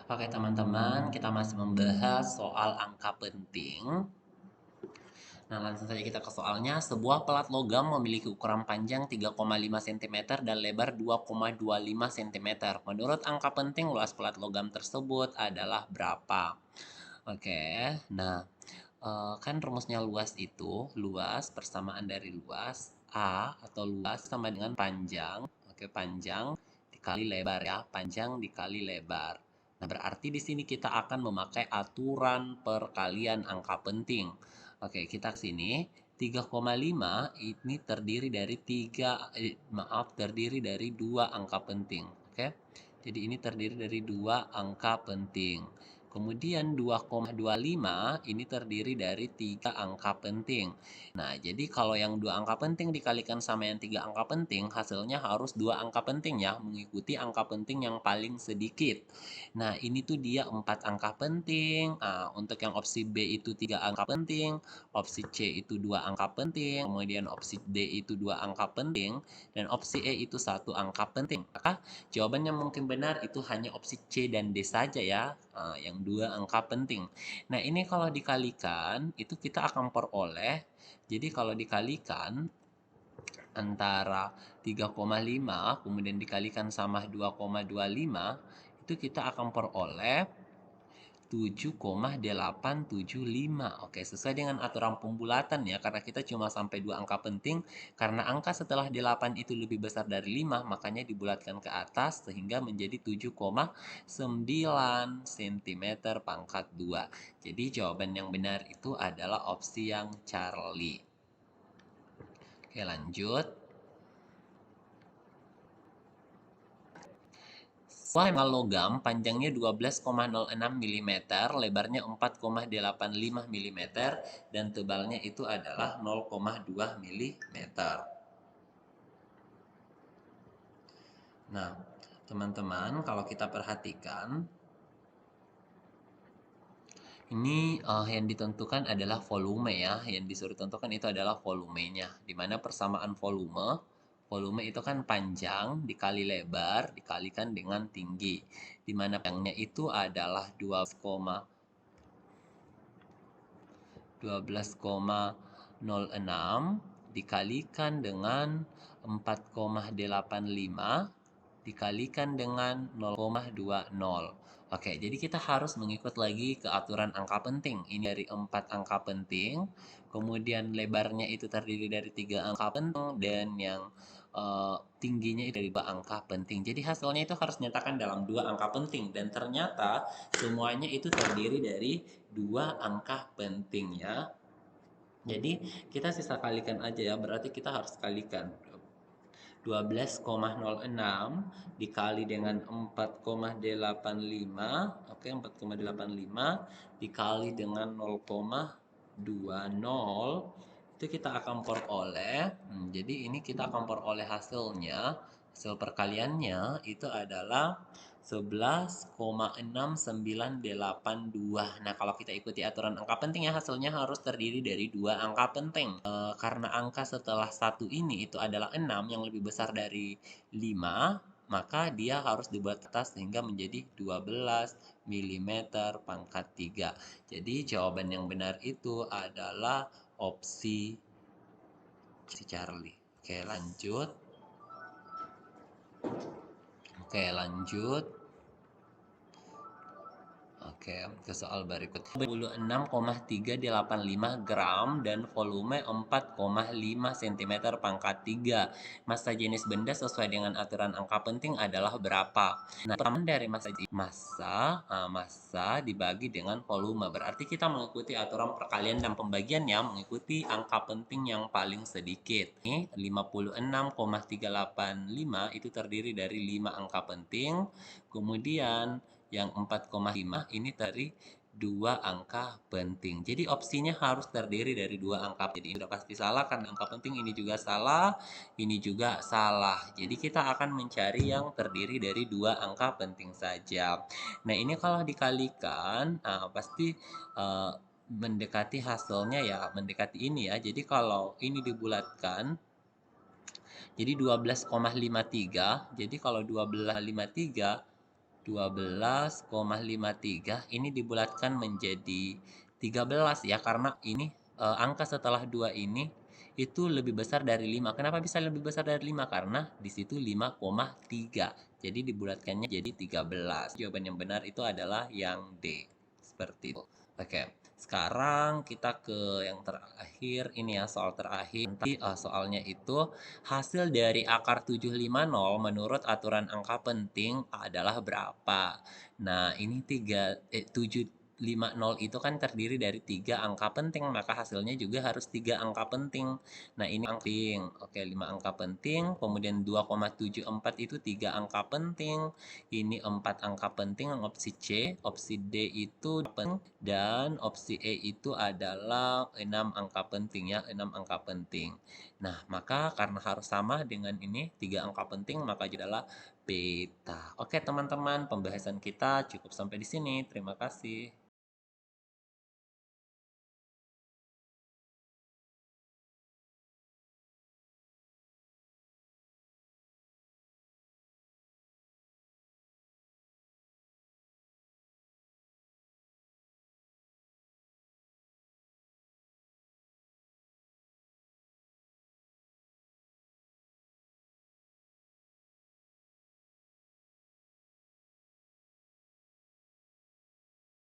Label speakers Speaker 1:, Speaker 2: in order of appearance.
Speaker 1: Oke teman-teman, kita masih membahas soal angka penting. Nah, langsung saja kita ke soalnya. Sebuah pelat logam memiliki ukuran panjang 3,5 cm dan lebar 2,25 cm. Menurut angka penting, luas pelat logam tersebut adalah berapa? Oke, nah kan rumusnya luas itu, luas persamaan dari luas A atau luas sama dengan panjang. Oke, panjang dikali lebar ya, panjang dikali lebar. Nah, berarti di sini kita akan memakai aturan perkalian angka penting. Oke, kita ke sini. 3,5 ini terdiri dari terdiri dari dua angka penting. Oke. Jadi ini terdiri dari dua angka penting. Kemudian 2,25 ini terdiri dari 3 angka penting. Nah, jadi kalau yang 2 angka penting dikalikan sama yang 3 angka penting, hasilnya harus 2 angka penting ya, mengikuti angka penting yang paling sedikit. Nah, ini tuh dia 4 angka penting. Nah, untuk yang opsi B itu 3 angka penting, opsi C itu 2 angka penting, kemudian opsi D itu 2 angka penting, dan opsi E itu 1 angka penting. Maka jawaban yang mungkin benar itu hanya opsi C dan D saja ya, yang dua angka penting. Nah, ini kalau dikalikan, itu kita akan peroleh, jadi kalau dikalikan antara 3,5 kemudian dikalikan sama 2,25, itu kita akan peroleh 7,875. Oke, sesuai dengan aturan pembulatan ya, karena kita cuma sampai dua angka penting, karena angka setelah 8 itu lebih besar dari 5, makanya dibulatkan ke atas sehingga menjadi 7,9 cm pangkat 2. Jadi jawaban yang benar itu adalah opsi yang Charlie. Oke, lanjut. Sebuah logam panjangnya 12,06 mm, lebarnya 4,85 mm, dan tebalnya itu adalah 0,2 mm. Nah, teman-teman, kalau kita perhatikan, ini yang ditentukan adalah volume ya. Yang disuruh tentukan itu adalah volumenya. Dimana persamaan volume itu kan panjang dikali lebar dikalikan dengan tinggi. Dimana panjangnya itu adalah 12,06 dikalikan dengan 4,85 dikalikan dengan 0,20. Oke, jadi kita harus mengikut lagi ke aturan angka penting. Ini dari 4 angka penting, kemudian lebarnya itu terdiri dari 3 angka penting, dan yang tingginya itu dari 2 angka penting. Jadi hasilnya itu harus nyatakan dalam 2 angka penting, dan ternyata semuanya itu terdiri dari 2 angka penting ya. Jadi kita sisa kalikan aja ya, berarti kita harus kalikan 12,06 dikali dengan 4,85. Oke, 4,85 dikali dengan 0,20, itu kita akan peroleh, jadi ini kita akan peroleh hasilnya, hasil perkaliannya itu adalah 11,6982. Nah, kalau kita ikuti aturan angka penting ya, hasilnya harus terdiri dari dua angka penting. Karena angka setelah satu ini itu adalah 6 yang lebih besar dari 5, maka dia harus dibuat atas sehingga menjadi 12 mm pangkat 3. Jadi jawaban yang benar itu adalah opsi Charlie. Oke, lanjut. Oke, ke soal berikut. 26,385 gram dan volume 4,5 cm pangkat 3. Massa jenis benda sesuai dengan aturan angka penting adalah berapa? Nah, pertama dari massa dibagi dengan volume. Berarti kita mengikuti aturan perkalian dan pembagiannya mengikuti angka penting yang paling sedikit. Ini 56,385 itu terdiri dari 5 angka penting. Kemudian yang 4,5 ini dari 2 angka penting. Jadi opsinya harus terdiri dari 2 angka. Jadi ini sudah pasti salah karena angka penting ini juga salah, ini juga salah. Jadi kita akan mencari yang terdiri dari 2 angka penting saja. Nah, ini kalau dikalikan, pasti mendekati hasilnya ya, mendekati ini ya. Jadi kalau ini dibulatkan, jadi 12,53. Jadi kalau 12,53 12,53 ini dibulatkan menjadi 13 ya, karena ini angka setelah 2 ini itu lebih besar dari 5. Kenapa bisa lebih besar dari 5? Karena di situ 5,3. Jadi dibulatkannya jadi 13. Jawaban yang benar itu adalah yang D. Seperti itu. Oke, sekarang kita ke yang terakhir. Ini ya soal terakhir. Nanti soalnya itu hasil dari akar 750 menurut aturan angka penting adalah berapa? Nah, ini 750 itu kan terdiri dari 3 angka penting, maka hasilnya juga harus 3 angka penting. Nah, ini angka penting. Oke, 5 angka penting, kemudian 2,74 itu 3 angka penting. Ini 4 angka penting, opsi C, opsi D itu penting, dan opsi E itu adalah 6 angka penting ya, 6 angka penting. Nah, maka karena harus sama dengan ini, 3 angka penting, maka adalah beta. Oke, teman-teman, pembahasan kita cukup sampai di sini. Terima kasih.